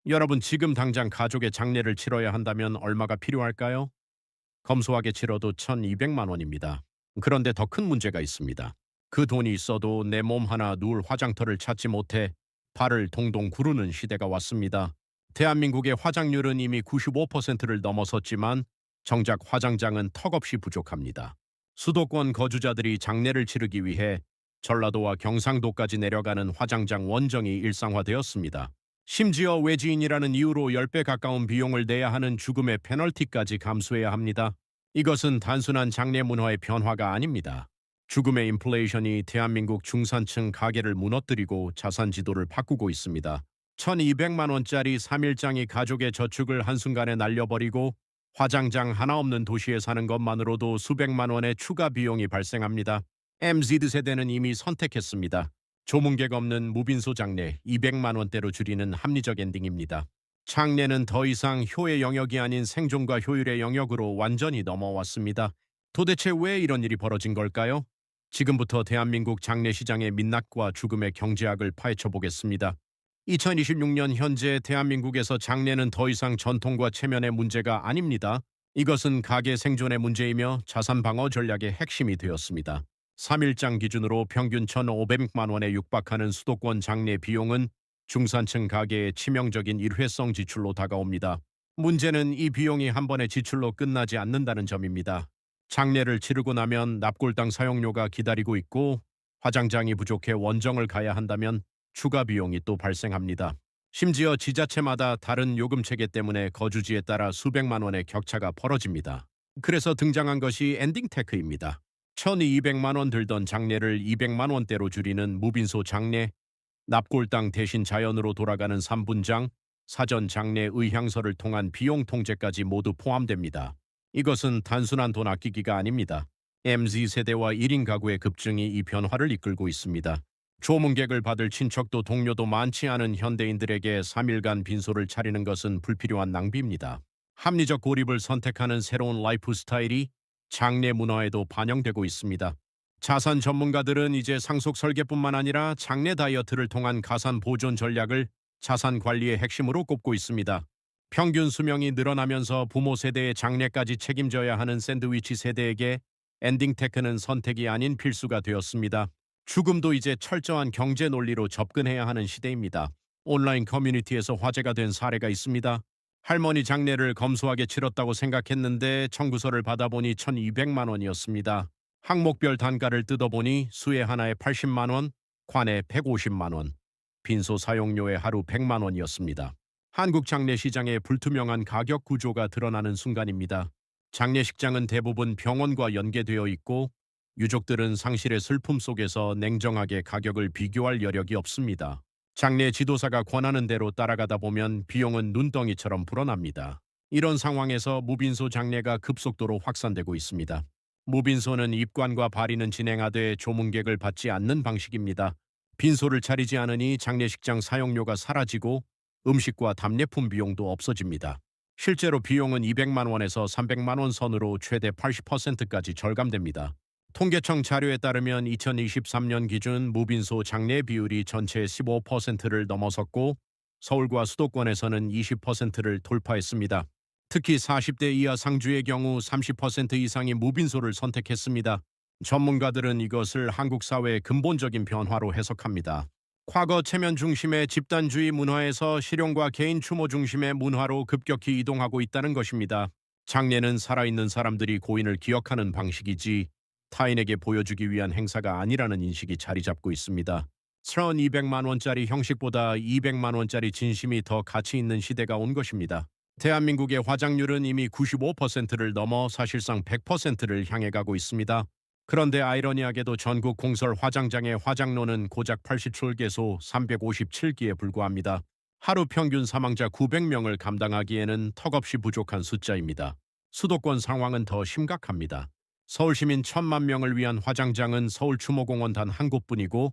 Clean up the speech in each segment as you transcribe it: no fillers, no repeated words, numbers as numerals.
여러분, 지금 당장 가족의 장례를 치러야 한다면 얼마가 필요할까요? 검소하게 치러도 1,200만 원입니다. 그런데 더 큰 문제가 있습니다. 그 돈이 있어도 내 몸 하나 누울 화장터를 찾지 못해 발을 동동 구르는 시대가 왔습니다. 대한민국의 화장률은 이미 95%를 넘어섰지만 정작 화장장은 턱없이 부족합니다. 수도권 거주자들이 장례를 치르기 위해 전라도와 경상도까지 내려가는 화장장 원정이 일상화되었습니다. 심지어 외지인이라는 이유로 10배 가까운 비용을 내야 하는 죽음의 페널티까지 감수해야 합니다. 이것은 단순한 장례 문화의 변화가 아닙니다. 죽음의 인플레이션이 대한민국 중산층 가계를 무너뜨리고 자산 지도를 바꾸고 있습니다. 1,200만 원짜리 3일장이 가족의 저축을 한순간에 날려버리고 화장장 하나 없는 도시에 사는 것만으로도 수백만 원의 추가 비용이 발생합니다. MZ 세대는 이미 선택했습니다. 조문객 없는 무빈소 장례 200만 원대로 줄이는 합리적 엔딩입니다. 장례는 더 이상 효의 영역이 아닌 생존과 효율의 영역으로 완전히 넘어왔습니다. 도대체 왜 이런 일이 벌어진 걸까요? 지금부터 대한민국 장례 시장의 민낯과 죽음의 경제학을 파헤쳐 보겠습니다. 2026년 현재 대한민국에서 장례는 더 이상 전통과 체면의 문제가 아닙니다. 이것은 가계 생존의 문제이며 자산 방어 전략의 핵심이 되었습니다. 3일장 기준으로 평균 1,500만 원에 육박하는 수도권 장례 비용은 중산층 가계의 치명적인 일회성 지출로 다가옵니다. 문제는 이 비용이 한 번의 지출로 끝나지 않는다는 점입니다. 장례를 치르고 나면 납골당 사용료가 기다리고 있고 화장장이 부족해 원정을 가야 한다면 추가 비용이 또 발생합니다. 심지어 지자체마다 다른 요금 체계 때문에 거주지에 따라 수백만 원의 격차가 벌어집니다. 그래서 등장한 것이 엔딩 테크입니다. 1,200만 원 들던 장례를 200만 원대로 줄이는 무빈소 장례, 납골당 대신 자연으로 돌아가는 산분장, 사전 장례 의향서를 통한 비용 통제까지 모두 포함됩니다. 이것은 단순한 돈 아끼기가 아닙니다. MZ 세대와 1인 가구의 급증이 이 변화를 이끌고 있습니다. 조문객을 받을 친척도 동료도 많지 않은 현대인들에게 3일간 빈소를 차리는 것은 불필요한 낭비입니다. 합리적 고립을 선택하는 새로운 라이프 스타일이 장례 문화에도 반영되고 있습니다. 자산 전문가들은 이제 상속 설계뿐만 아니라 장례 다이어트를 통한 가산 보존 전략을 자산 관리의 핵심으로 꼽고 있습니다. 평균 수명이 늘어나면서 부모 세대의 장례까지 책임져야 하는 샌드위치 세대에게 엔딩 테크는 선택이 아닌 필수가 되었습니다. 죽음도 이제 철저한 경제 논리로 접근해야 하는 시대입니다. 온라인 커뮤니티에서 화제가 된 사례가 있습니다. 할머니 장례를 검소하게 치렀다고 생각했는데 청구서를 받아보니 1,200만 원이었습니다. 항목별 단가를 뜯어보니 수에 하나에 80만 원, 관에 150만 원, 빈소 사용료에 하루 100만 원이었습니다. 한국 장례시장의 불투명한 가격 구조가 드러나는 순간입니다. 장례식장은 대부분 병원과 연계되어 있고 유족들은 상실의 슬픔 속에서 냉정하게 가격을 비교할 여력이 없습니다. 장례 지도사가 권하는 대로 따라가다 보면 비용은 눈덩이처럼 불어납니다. 이런 상황에서 무빈소 장례가 급속도로 확산되고 있습니다. 무빈소는 입관과 발인은 진행하되 조문객을 받지 않는 방식입니다. 빈소를 차리지 않으니 장례식장 사용료가 사라지고 음식과 답례품 비용도 없어집니다. 실제로 비용은 200만 원에서 300만 원 선으로 최대 80%까지 절감됩니다. 통계청 자료에 따르면 2023년 기준 무빈소 장례 비율이 전체의 15%를 넘어섰고 서울과 수도권에서는 20%를 돌파했습니다. 특히 40대 이하 상주의 경우 30% 이상이 무빈소를 선택했습니다. 전문가들은 이것을 한국 사회의 근본적인 변화로 해석합니다. 과거 체면 중심의 집단주의 문화에서 실용과 개인 추모 중심의 문화로 급격히 이동하고 있다는 것입니다. 장례는 살아있는 사람들이 고인을 기억하는 방식이지 타인에게 보여주기 위한 행사가 아니라는 인식이 자리 잡고 있습니다. 1,200만 원짜리 형식보다 200만 원짜리 진심이 더 가치 있는 시대가 온 것입니다. 대한민국의 화장률은 이미 95%를 넘어 사실상 100%를 향해 가고 있습니다. 그런데 아이러니하게도 전국 공설 화장장의 화장로는 고작 87개소 357기에 불과합니다. 하루 평균 사망자 900명을 감당하기에는 턱없이 부족한 숫자입니다. 수도권 상황은 더 심각합니다. 서울 시민 1,000만 명을 위한 화장장은 서울추모공원 단 한 곳뿐이고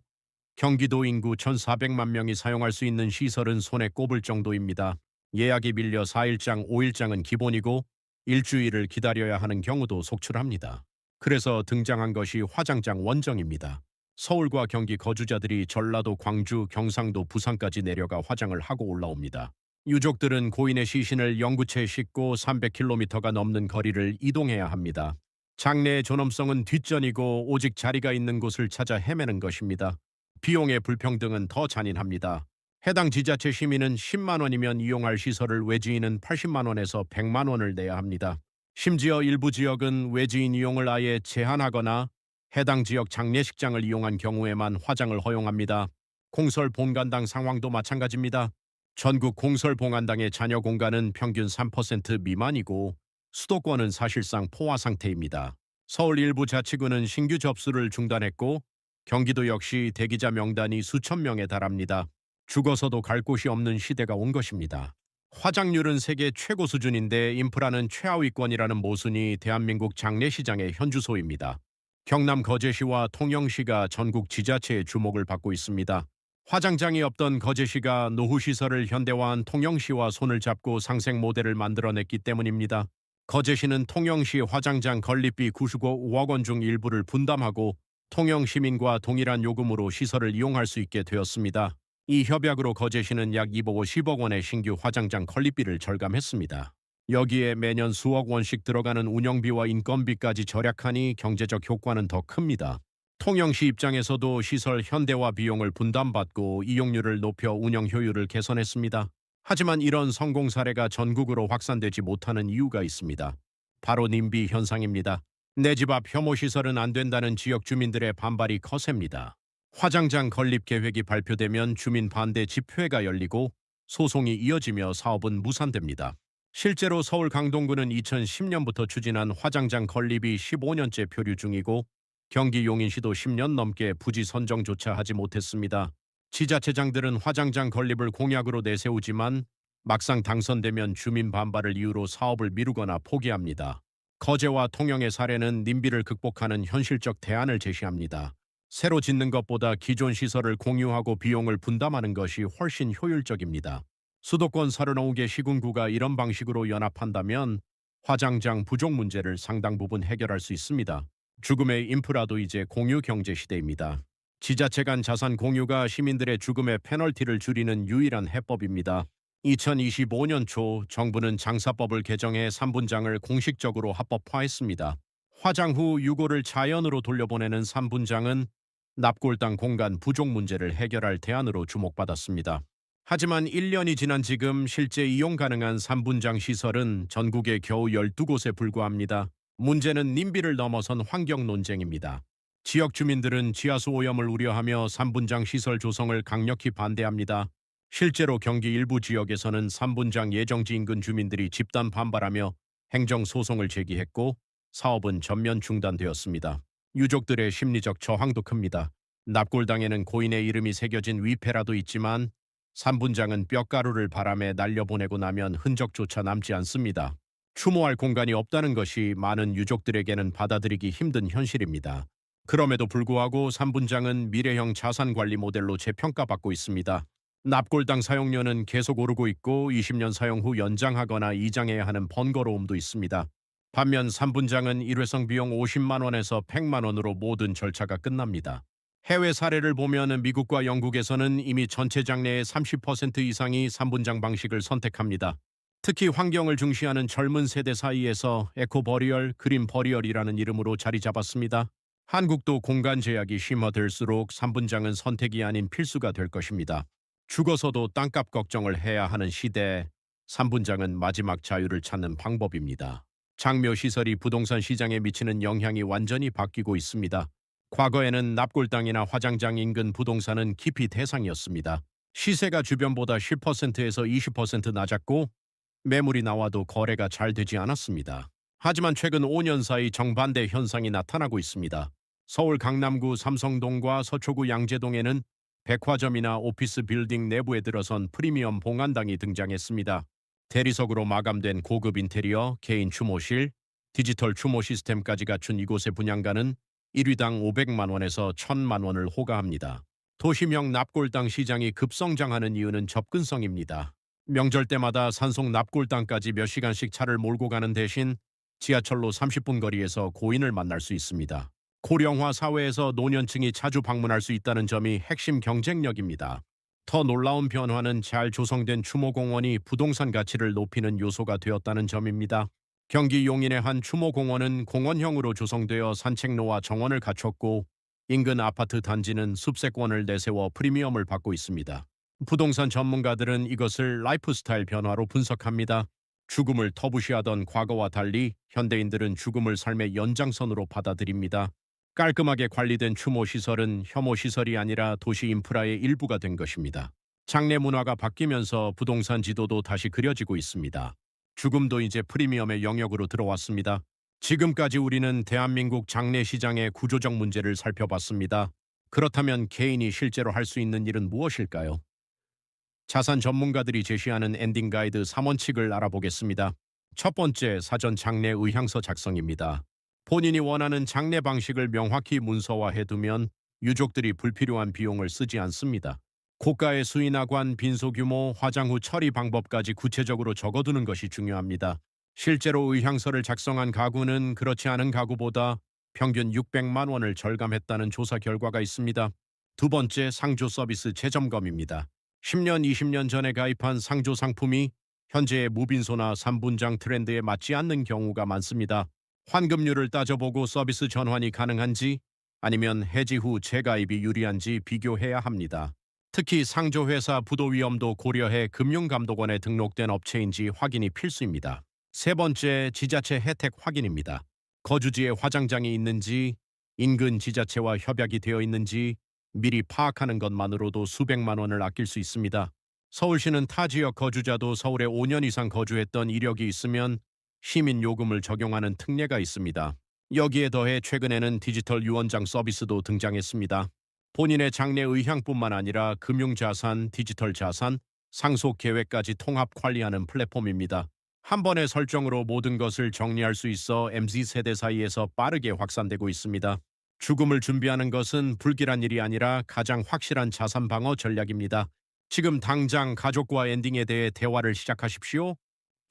경기도 인구 1,400만 명이 사용할 수 있는 시설은 손에 꼽을 정도입니다. 예약이 밀려 4일장, 5일장은 기본이고 일주일을 기다려야 하는 경우도 속출합니다. 그래서 등장한 것이 화장장 원정입니다. 서울과 경기 거주자들이 전라도, 광주, 경상도, 부산까지 내려가 화장을 하고 올라옵니다. 유족들은 고인의 시신을 영구체에 싣고 300km가 넘는 거리를 이동해야 합니다. 장례의 존엄성은 뒷전이고 오직 자리가 있는 곳을 찾아 헤매는 것입니다. 비용의 불평등은 더 잔인합니다. 해당 지자체 시민은 10만 원이면 이용할 시설을 외지인은 80만 원에서 100만 원을 내야 합니다. 심지어 일부 지역은 외지인 이용을 아예 제한하거나 해당 지역 장례식장을 이용한 경우에만 화장을 허용합니다. 공설 본관당 상황도 마찬가지입니다. 전국 공설 봉안당의 잔여 공간은 평균 3% 미만이고 수도권은 사실상 포화 상태입니다. 서울 일부 자치구는 신규 접수를 중단했고 경기도 역시 대기자 명단이 수천 명에 달합니다. 죽어서도 갈 곳이 없는 시대가 온 것입니다. 화장률은 세계 최고 수준인데 인프라는 최하위권이라는 모순이 대한민국 장례시장의 현주소입니다. 경남 거제시와 통영시가 전국 지자체의 주목을 받고 있습니다. 화장장이 없던 거제시가 노후시설을 현대화한 통영시와 손을 잡고 상생 모델을 만들어냈기 때문입니다. 거제시는 통영시 화장장 건립비 95억 원 중 일부를 분담하고 통영 시민과 동일한 요금으로 시설을 이용할 수 있게 되었습니다. 이 협약으로 거제시는 약 250억 원의 신규 화장장 건립비를 절감했습니다. 여기에 매년 수억 원씩 들어가는 운영비와 인건비까지 절약하니 경제적 효과는 더 큽니다. 통영시 입장에서도 시설 현대화 비용을 분담받고 이용률을 높여 운영 효율을 개선했습니다. 하지만 이런 성공 사례가 전국으로 확산되지 못하는 이유가 있습니다. 바로 님비 현상입니다. 내 집 앞 혐오시설은 안 된다는 지역 주민들의 반발이 거셉니다. 화장장 건립 계획이 발표되면 주민 반대 집회가 열리고 소송이 이어지며 사업은 무산됩니다. 실제로 서울 강동구는 2010년부터 추진한 화장장 건립이 15년째 표류 중이고 경기 용인시도 10년 넘게 부지 선정조차 하지 못했습니다. 지자체장들은 화장장 건립을 공약으로 내세우지만 막상 당선되면 주민 반발을 이유로 사업을 미루거나 포기합니다. 거제와 통영의 사례는 님비를 극복하는 현실적 대안을 제시합니다. 새로 짓는 것보다 기존 시설을 공유하고 비용을 분담하는 것이 훨씬 효율적입니다. 수도권 39개 시군구가 이런 방식으로 연합한다면 화장장 부족 문제를 상당 부분 해결할 수 있습니다. 죽음의 인프라도 이제 공유 경제 시대입니다. 지자체 간 자산 공유가 시민들의 죽음의 페널티를 줄이는 유일한 해법입니다. 2025년 초 정부는 장사법을 개정해 산분장을 공식적으로 합법화했습니다. 화장 후 유골을 자연으로 돌려보내는 산분장은 납골당 공간 부족 문제를 해결할 대안으로 주목받았습니다. 하지만 1년이 지난 지금 실제 이용 가능한 산분장 시설은 전국에 겨우 12곳에 불과합니다. 문제는 님비를 넘어선 환경 논쟁입니다. 지역 주민들은 지하수 오염을 우려하며 산분장 시설 조성을 강력히 반대합니다. 실제로 경기 일부 지역에서는 산분장 예정지 인근 주민들이 집단 반발하며 행정소송을 제기했고 사업은 전면 중단되었습니다. 유족들의 심리적 저항도 큽니다. 납골당에는 고인의 이름이 새겨진 위패라도 있지만 산분장은 뼈가루를 바람에 날려보내고 나면 흔적조차 남지 않습니다. 추모할 공간이 없다는 것이 많은 유족들에게는 받아들이기 힘든 현실입니다. 그럼에도 불구하고 산분장은 미래형 자산관리 모델로 재평가받고 있습니다. 납골당 사용료는 계속 오르고 있고 20년 사용 후 연장하거나 이장해야 하는 번거로움도 있습니다. 반면 산분장은 일회성 비용 50만 원에서 100만 원으로 모든 절차가 끝납니다. 해외 사례를 보면 미국과 영국에서는 이미 전체 장례의 30% 이상이 산분장 방식을 선택합니다. 특히 환경을 중시하는 젊은 세대 사이에서 에코버리얼, 그린버리얼이라는 이름으로 자리 잡았습니다. 한국도 공간 제약이 심화될수록 산분장은 선택이 아닌 필수가 될 것입니다. 죽어서도 땅값 걱정을 해야 하는 시대에 산분장은 마지막 자유를 찾는 방법입니다. 장묘시설이 부동산 시장에 미치는 영향이 완전히 바뀌고 있습니다. 과거에는 납골당이나 화장장 인근 부동산은 기피 대상이었습니다. 시세가 주변보다 10%에서 20% 낮았고 매물이 나와도 거래가 잘 되지 않았습니다. 하지만 최근 5년 사이 정반대 현상이 나타나고 있습니다. 서울 강남구 삼성동과 서초구 양재동에는 백화점이나 오피스 빌딩 내부에 들어선 프리미엄 봉안당이 등장했습니다. 대리석으로 마감된 고급 인테리어, 개인 추모실, 디지털 추모 시스템까지 갖춘 이곳의 분양가는 1위당 500만 원에서 1,000만 원을 호가합니다. 도심형 납골당 시장이 급성장하는 이유는 접근성입니다. 명절 때마다 산속 납골당까지 몇 시간씩 차를 몰고 가는 대신 지하철로 30분 거리에서 고인을 만날 수 있습니다. 고령화 사회에서 노년층이 자주 방문할 수 있다는 점이 핵심 경쟁력입니다. 더 놀라운 변화는 잘 조성된 추모공원이 부동산 가치를 높이는 요소가 되었다는 점입니다. 경기 용인의 한 추모공원은 공원형으로 조성되어 산책로와 정원을 갖췄고 인근 아파트 단지는 숲세권을 내세워 프리미엄을 받고 있습니다. 부동산 전문가들은 이것을 라이프스타일 변화로 분석합니다. 죽음을 터부시하던 과거와 달리 현대인들은 죽음을 삶의 연장선으로 받아들입니다. 깔끔하게 관리된 추모 시설은 혐오 시설이 아니라 도시 인프라의 일부가 된 것입니다. 장례 문화가 바뀌면서 부동산 지도도 다시 그려지고 있습니다. 죽음도 이제 프리미엄의 영역으로 들어왔습니다. 지금까지 우리는 대한민국 장례 시장의 구조적 문제를 살펴봤습니다. 그렇다면 개인이 실제로 할 수 있는 일은 무엇일까요? 자산 전문가들이 제시하는 엔딩 가이드 3원칙을 알아보겠습니다. 첫 번째, 사전 장례 의향서 작성입니다. 본인이 원하는 장례 방식을 명확히 문서화해두면 유족들이 불필요한 비용을 쓰지 않습니다. 고가의 수인화관, 빈소 규모, 화장 후 처리 방법까지 구체적으로 적어두는 것이 중요합니다. 실제로 의향서를 작성한 가구는 그렇지 않은 가구보다 평균 600만 원을 절감했다는 조사 결과가 있습니다. 두 번째, 상조 서비스 재점검입니다. 10년, 20년 전에 가입한 상조 상품이 현재의 무빈소나 3분장 트렌드에 맞지 않는 경우가 많습니다. 환급률을 따져보고 서비스 전환이 가능한지 아니면 해지 후 재가입이 유리한지 비교해야 합니다. 특히 상조회사 부도위험도 고려해 금융감독원에 등록된 업체인지 확인이 필수입니다. 세 번째, 지자체 혜택 확인입니다. 거주지에 화장장이 있는지, 인근 지자체와 협약이 되어 있는지 미리 파악하는 것만으로도 수백만 원을 아낄 수 있습니다. 서울시는 타 지역 거주자도 서울에 5년 이상 거주했던 이력이 있으면 시민요금을 적용하는 특례가 있습니다. 여기에 더해 최근에는 디지털 유언장 서비스도 등장했습니다. 본인의 장래 의향뿐만 아니라 금융자산, 디지털 자산, 상속 계획까지 통합 관리하는 플랫폼입니다. 한 번의 설정으로 모든 것을 정리할 수 있어 MZ세대 사이에서 빠르게 확산되고 있습니다. 죽음을 준비하는 것은 불길한 일이 아니라 가장 확실한 자산 방어 전략입니다. 지금 당장 가족과 엔딩에 대해 대화를 시작하십시오.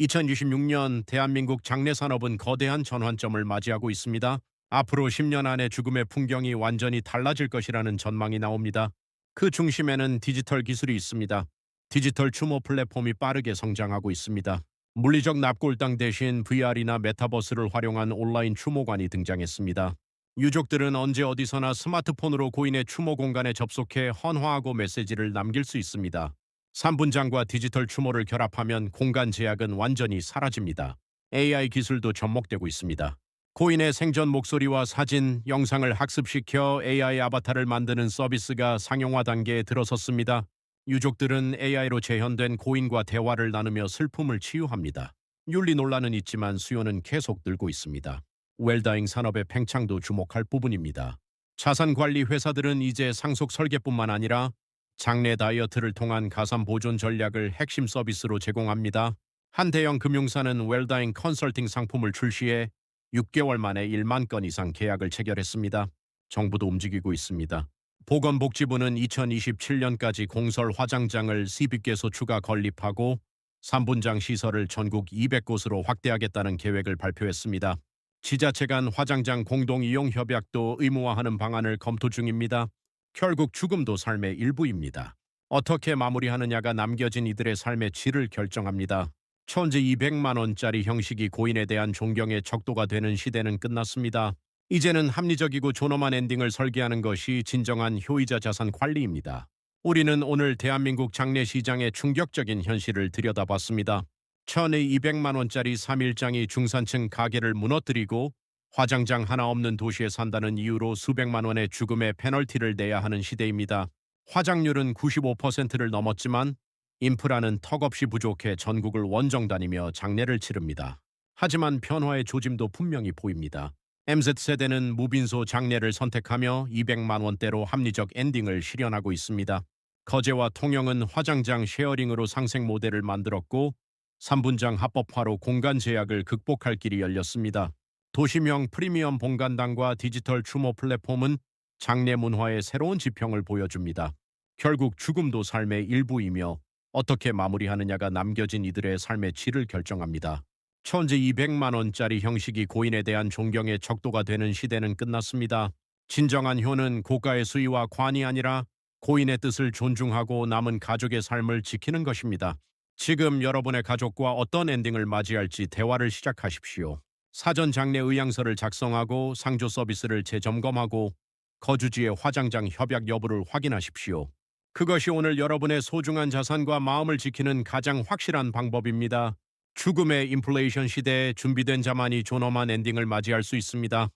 2026년 대한민국 장례 산업은 거대한 전환점을 맞이하고 있습니다. 앞으로 10년 안에 죽음의 풍경이 완전히 달라질 것이라는 전망이 나옵니다. 그 중심에는 디지털 기술이 있습니다. 디지털 추모 플랫폼이 빠르게 성장하고 있습니다. 물리적 납골당 대신 VR이나 메타버스를 활용한 온라인 추모관이 등장했습니다. 유족들은 언제 어디서나 스마트폰으로 고인의 추모 공간에 접속해 헌화하고 메시지를 남길 수 있습니다. 3분장과 디지털 추모를 결합하면 공간 제약은 완전히 사라집니다. AI 기술도 접목되고 있습니다. 고인의 생전 목소리와 사진, 영상을 학습시켜 AI 아바타를 만드는 서비스가 상용화 단계에 들어섰습니다. 유족들은 AI로 재현된 고인과 대화를 나누며 슬픔을 치유합니다. 윤리 논란은 있지만 수요는 계속 늘고 있습니다. 웰다잉 산업의 팽창도 주목할 부분입니다. 자산관리 회사들은 이제 상속 설계뿐만 아니라 장래 다이어트를 통한 가산 보존 전략을 핵심 서비스로 제공합니다. 한 대형 금융사는 웰다잉 컨설팅 상품을 출시해 6개월 만에 1만 건 이상 계약을 체결했습니다. 정부도 움직이고 있습니다. 보건복지부는 2027년까지 공설 화장장을 10개소 추가 건립하고 3분장 시설을 전국 200곳으로 확대하겠다는 계획을 발표했습니다. 지자체 간 화장장 공동 이용 협약도 의무화하는 방안을 검토 중입니다. 결국 죽음도 삶의 일부입니다. 어떻게 마무리하느냐가 남겨진 이들의 삶의 질을 결정합니다. 천재 200만 원짜리 형식이 고인에 대한 존경의 척도가 되는 시대는 끝났습니다. 이제는 합리적이고 존엄한 엔딩을 설계하는 것이 진정한 효의자 자산 관리입니다. 우리는 오늘 대한민국 장례 시장의 충격적인 현실을 들여다봤습니다. 1200만 원짜리 3일장이 중산층 가게를 무너뜨리고 화장장 하나 없는 도시에 산다는 이유로 수백만 원의 죽음의 페널티를 내야 하는 시대입니다. 화장률은 95%를 넘었지만 인프라는 턱없이 부족해 전국을 원정 다니며 장례를 치릅니다. 하지만 변화의 조짐도 분명히 보입니다. MZ세대는 무빈소 장례를 선택하며 200만 원대로 합리적 엔딩을 실현하고 있습니다. 거제와 통영은 화장장 쉐어링으로 상생 모델을 만들었고 3분장 합법화로 공간 제약을 극복할 길이 열렸습니다. 도시명 프리미엄 본관당과 디지털 추모 플랫폼은 장례 문화의 새로운 지평을 보여줍니다. 결국 죽음도 삶의 일부이며 어떻게 마무리하느냐가 남겨진 이들의 삶의 질을 결정합니다. 천재 200만 원짜리 형식이 고인에 대한 존경의 척도가 되는 시대는 끝났습니다. 진정한 효는 고가의 수위와 관이 아니라 고인의 뜻을 존중하고 남은 가족의 삶을 지키는 것입니다. 지금 여러분의 가족과 어떤 엔딩을 맞이할지 대화를 시작하십시오. 사전 장례 의향서를 작성하고 상조 서비스를 재점검하고 거주지의 화장장 협약 여부를 확인하십시오. 그것이 오늘 여러분의 소중한 자산과 마음을 지키는 가장 확실한 방법입니다. 죽음의 인플레이션 시대에 준비된 자만이 존엄한 엔딩을 맞이할 수 있습니다.